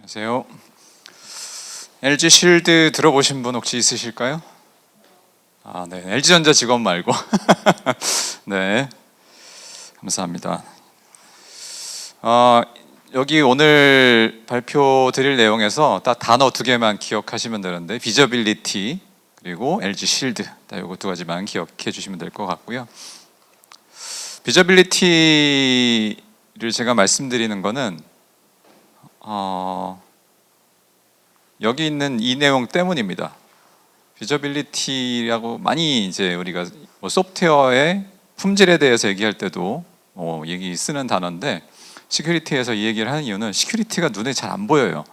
안녕하세요. LG 실드 들어보신 분 혹시 있으실까요? 네. LG전자 직원 말고. 네. 감사합니다. 여기 오늘 발표 드릴 내용에서 딱 단어 두 개만 기억하시면 되는데, 비저빌리티 그리고 LG 실드, 딱 요거 두 가지만 기억해 주시면 될 것 같고요. 비저빌리티를 제가 말씀드리는 거는 여기 있는 이 내용 때문입니다. 비저빌리티라고 많이 이제 우리가 소프트웨어의 품질에 대해서 얘기할 때도 얘기 쓰는 단어인데, 시큐리티에서 이 얘기를 하는 이유는 시큐리티가 눈에 잘 안 보여요.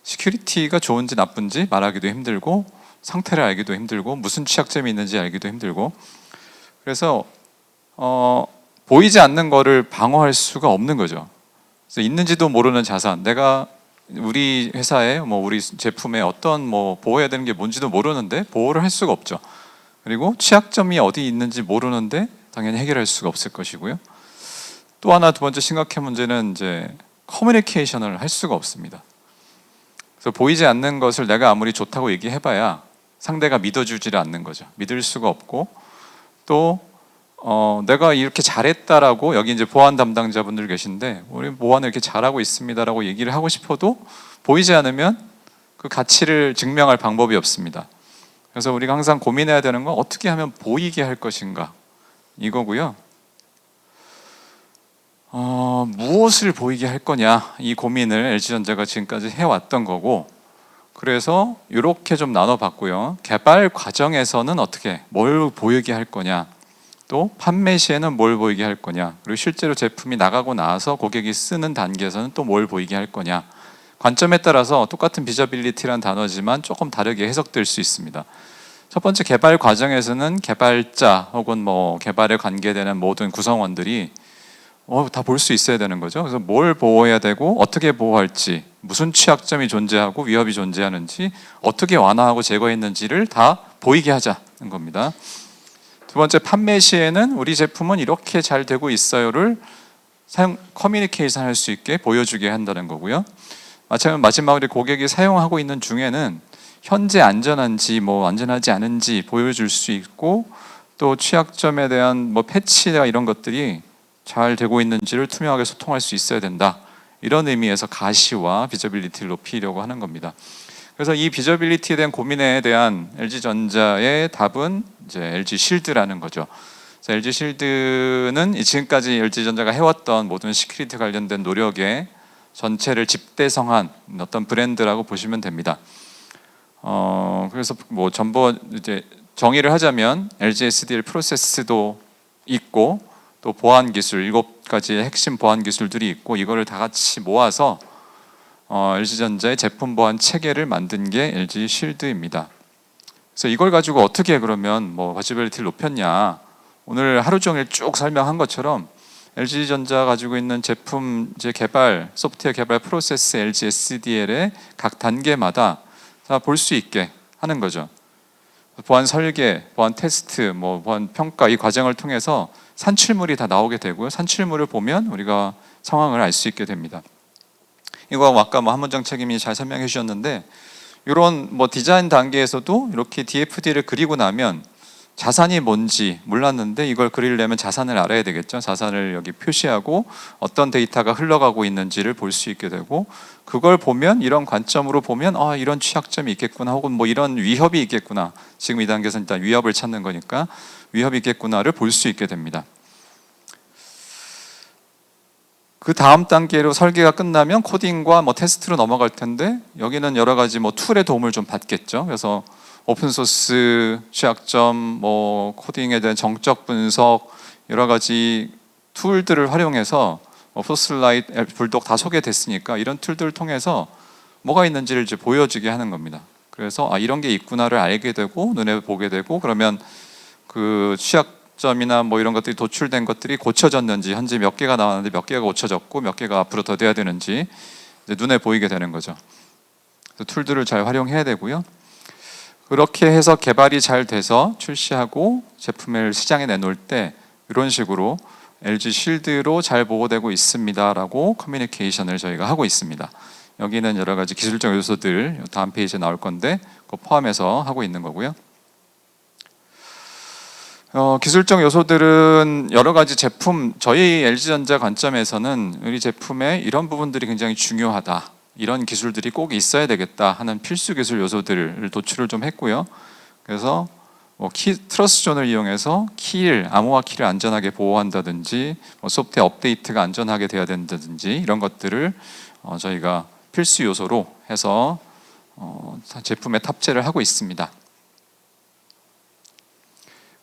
시큐리티가 좋은지 나쁜지 말하기도 힘들고, 상태를 알기도 힘들고, 무슨 취약점이 있는지 알기도 힘들고, 그래서 보이지 않는 거를 방어할 수가 없는 거죠. 그래서 있는지도 모르는 자산, 내가 우리 회사에 우리 제품에 어떤 보호해야 되는 게 뭔지도 모르는데 보호를 할 수가 없죠. 그리고 취약점이 어디 있는지 모르는데 당연히 해결할 수가 없을 것이고요. 또 하나, 두 번째 심각한 문제는 이제 커뮤니케이션을 할 수가 없습니다. 그래서 보이지 않는 것을 내가 아무리 좋다고 얘기해봐야 상대가 믿어주지를 않는 거죠. 믿을 수가 없고, 또 내가 이렇게 잘했다라고, 여기 이제 보안 담당자분들 계신데 우리 보안을 이렇게 잘하고 있습니다라고 얘기를 하고 싶어도 보이지 않으면 그 가치를 증명할 방법이 없습니다. 그래서 우리가 항상 고민해야 되는 건 어떻게 하면 보이게 할 것인가, 이거고요. 무엇을 보이게 할 거냐, 이 고민을 LG전자가 지금까지 해왔던 거고, 그래서 이렇게 좀 나눠봤고요. 개발 과정에서는 어떻게 뭘 보이게 할 거냐, 또 판매 시에는 뭘 보이게 할 거냐, 그리고 실제로 제품이 나가고 나서 고객이 쓰는 단계에서는 또 뭘 보이게 할 거냐, 관점에 따라서 똑같은 비저빌리티라는 단어지만 조금 다르게 해석될 수 있습니다. 첫 번째, 개발 과정에서는 개발자 혹은 개발에 관계되는 모든 구성원들이 다 볼 수 있어야 되는 거죠. 그래서 뭘 보호해야 되고 어떻게 보호할지, 무슨 취약점이 존재하고 위협이 존재하는지, 어떻게 완화하고 제거했는지를 다 보이게 하자는 겁니다. 두 번째, 판매 시에는 우리 제품은 이렇게 잘 되고 있어요를 커뮤니케이션 할 수 있게 보여주게 한다는 거고요. 마지막으로 고객이 사용하고 있는 중에는 현재 안전한지 안전하지 않은지 보여줄 수 있고, 또 취약점에 대한 패치나 이런 것들이 잘 되고 있는지를 투명하게 소통할 수 있어야 된다. 이런 의미에서 가시와 비저빌리티를 높이려고 하는 겁니다. 그래서 이 비저빌리티에 대한 고민에 대한 LG전자의 답은 이제 LG 실드라는 거죠. 그래서 LG 실드는 지금까지 LG전자가 해왔던 모든 시큐리티 관련된 노력의 전체를 집대성한 어떤 브랜드라고 보시면 됩니다. 그래서 전부 이제 정의를 하자면 LG SDL 프로세스도 있고, 또 보안 기술 7가지의 핵심 보안 기술들이 있고, 이거를 다 같이 모아서 LG전자의 제품 보안 체계를 만든 게 LG 실드입니다. 그래서 이걸 가지고 어떻게 그러면 비저빌리티를 높였냐, 오늘 하루 종일 쭉 설명한 것처럼 LG전자 가지고 있는 제품 개발, 소프트웨어 개발 프로세스 LG SDL의 각 단계마다 다 볼 수 있게 하는 거죠. 보안 설계, 보안 테스트, 보안 평가, 이 과정을 통해서 산출물이 다 나오게 되고요. 산출물을 보면 우리가 상황을 알 수 있게 됩니다. 이거 아까 한문정 책임이 잘 설명해 주셨는데, 이런 디자인 단계에서도 이렇게 DFD를 그리고 나면 자산이 뭔지 몰랐는데 이걸 그리려면 자산을 알아야 되겠죠. 자산을 여기 표시하고 어떤 데이터가 흘러가고 있는지를 볼 수 있게 되고, 그걸 보면, 이런 관점으로 보면 이런 취약점이 있겠구나, 혹은 이런 위협이 있겠구나, 지금 이 단계에서는 일단 위협을 찾는 거니까 위협이 있겠구나를 볼 수 있게 됩니다. 그 다음 단계로 설계가 끝나면 코딩과 테스트로 넘어갈 텐데, 여기는 여러 가지 툴의 도움을 좀 받겠죠. 그래서 오픈소스 취약점, 코딩에 대한 정적 분석, 여러 가지 툴들을 활용해서 포스라이트, 불독 다 소개됐으니까 이런 툴들을 통해서 뭐가 있는지를 이제 보여주게 하는 겁니다. 그래서 이런 게 있구나를 알게 되고, 눈에 보게 되고, 그러면 그 취약점이나 이런 것들이 도출된 것들이 고쳐졌는지, 현재 몇 개가 나왔는데 몇 개가 고쳐졌고 몇 개가 앞으로 더 돼야 되는지 이제 눈에 보이게 되는 거죠. 툴들을 잘 활용해야 되고요. 그렇게 해서 개발이 잘 돼서 출시하고 제품을 시장에 내놓을 때 이런 식으로 LG 실드로 잘 보호되고 있습니다라고 커뮤니케이션을 저희가 하고 있습니다. 여기는 여러 가지 기술적 요소들 다음 페이지에 나올 건데 그거 포함해서 하고 있는 거고요. 기술적 요소들은 여러 가지 제품, 저희 LG전자 관점에서는 우리 제품의 이런 부분들이 굉장히 중요하다, 이런 기술들이 꼭 있어야 되겠다 하는 필수 기술 요소들을 도출을 좀 했고요. 그래서 트러스 존을 이용해서 암호화 키를 안전하게 보호한다든지, 소프트웨어 업데이트가 안전하게 돼야 된다든지, 이런 것들을 저희가 필수 요소로 해서 제품에 탑재를 하고 있습니다.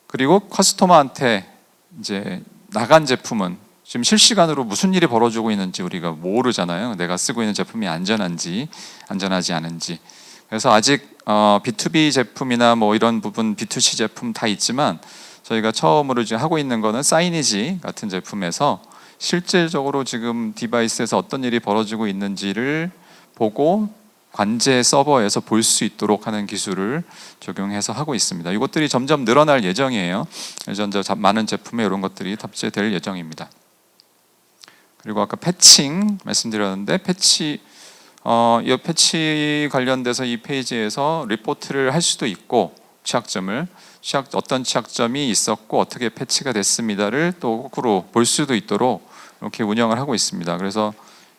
그리고 커스터머한테 이제 나간 제품은 지금 실시간으로 무슨 일이 벌어지고 있는지 우리가 모르잖아요. 내가 쓰고 있는 제품이 안전한지 안전하지 않은지. 그래서 아직 B2B 제품이나 뭐 이런 부분 B2C 제품 다 있지만 저희가 처음으로 지금 하고 있는 거는 사이니지 같은 제품에서 실질적으로 지금 디바이스에서 어떤 일이 벌어지고 있는지를 보고 관제 서버에서 볼 수 있도록 하는 기술을 적용해서 하고 있습니다. 이것들이 점점 늘어날 예정이에요. LG전자 많은 제품에 이런 것들이 탑재될 예정입니다. 그리고 아까 패칭 말씀드렸는데 이 패치 관련돼서 이 페이지에서 리포트를 할 수도 있고 어떤 취약점이 있었고 어떻게 패치가 됐습니다를 또 거꾸로 볼 수도 있도록 이렇게 운영을 하고 있습니다. 그래서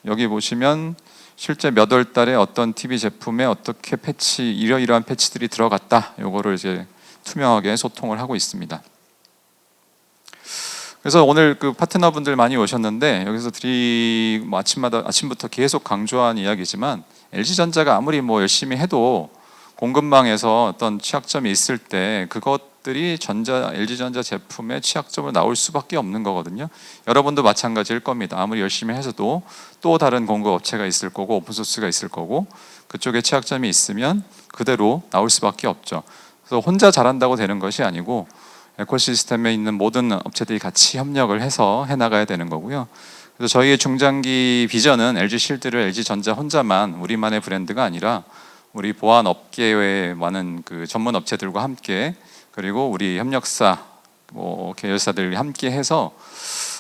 여기 보시면 실제 몇 월 달에 어떤 TV 제품에 어떻게 이러이러한 패치들이 들어갔다, 요거를 이제 투명하게 소통을 하고 있습니다. 그래서 오늘 그 파트너분들 많이 오셨는데 여기서 아침부터 계속 강조한 이야기지만 LG전자가 아무리 열심히 해도 공급망에서 어떤 취약점이 있을 때 그것들이 LG전자 제품의 취약점으로 나올 수밖에 없는 거거든요. 여러분도 마찬가지일 겁니다. 아무리 열심히 해서도 또 다른 공급 업체가 있을 거고 오픈소스가 있을 거고 그쪽에 취약점이 있으면 그대로 나올 수밖에 없죠. 그래서 혼자 잘한다고 되는 것이 아니고 에코시스템에 있는 모든 업체들이 같이 협력을 해서 해나가야 되는 거고요. 그래서 저희의 중장기 비전은 LG실드를 LG전자 혼자만 우리만의 브랜드가 아니라 우리 보안 업계의 많은 그 전문 업체들과 함께 그리고 우리 협력사, 계열사들이 함께 해서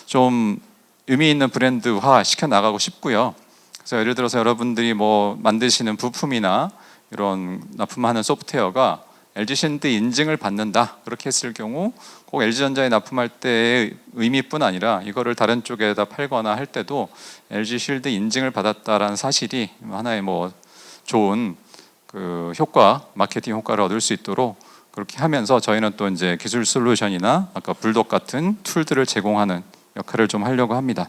좀 의미 있는 브랜드화 시켜 나가고 싶고요. 그래서 예를 들어서 여러분들이 만드시는 부품이나 이런 납품하는 소프트웨어가 LG실드 인증을 받는다, 그렇게 했을 경우 꼭 LG전자에 납품할 때의 의미뿐 아니라 이거를 다른 쪽에다 팔거나 할 때도 LG실드 인증을 받았다라는 사실이 하나의 좋은 그 마케팅 효과를 얻을 수 있도록 그렇게 하면서 저희는 또 이제 기술 솔루션이나 아까 불독 같은 툴들을 제공하는 역할을 좀 하려고 합니다.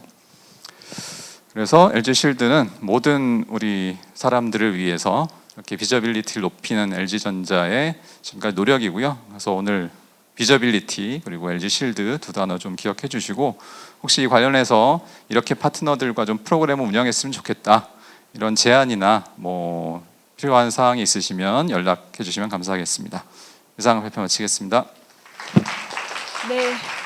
그래서 LG실드는 모든 우리 사람들을 위해서 이렇게 비저빌리티를 높이는 LG전자의 지금까지 노력이고요. 그래서 오늘 비저빌리티 그리고 LG실드 두 단어 좀 기억해 주시고, 혹시 이 관련해서 이렇게 파트너들과 좀 프로그램을 운영했으면 좋겠다, 이런 제안이나 필요한 사항이 있으시면 연락해 주시면 감사하겠습니다. 이상 발표 마치겠습니다. 네.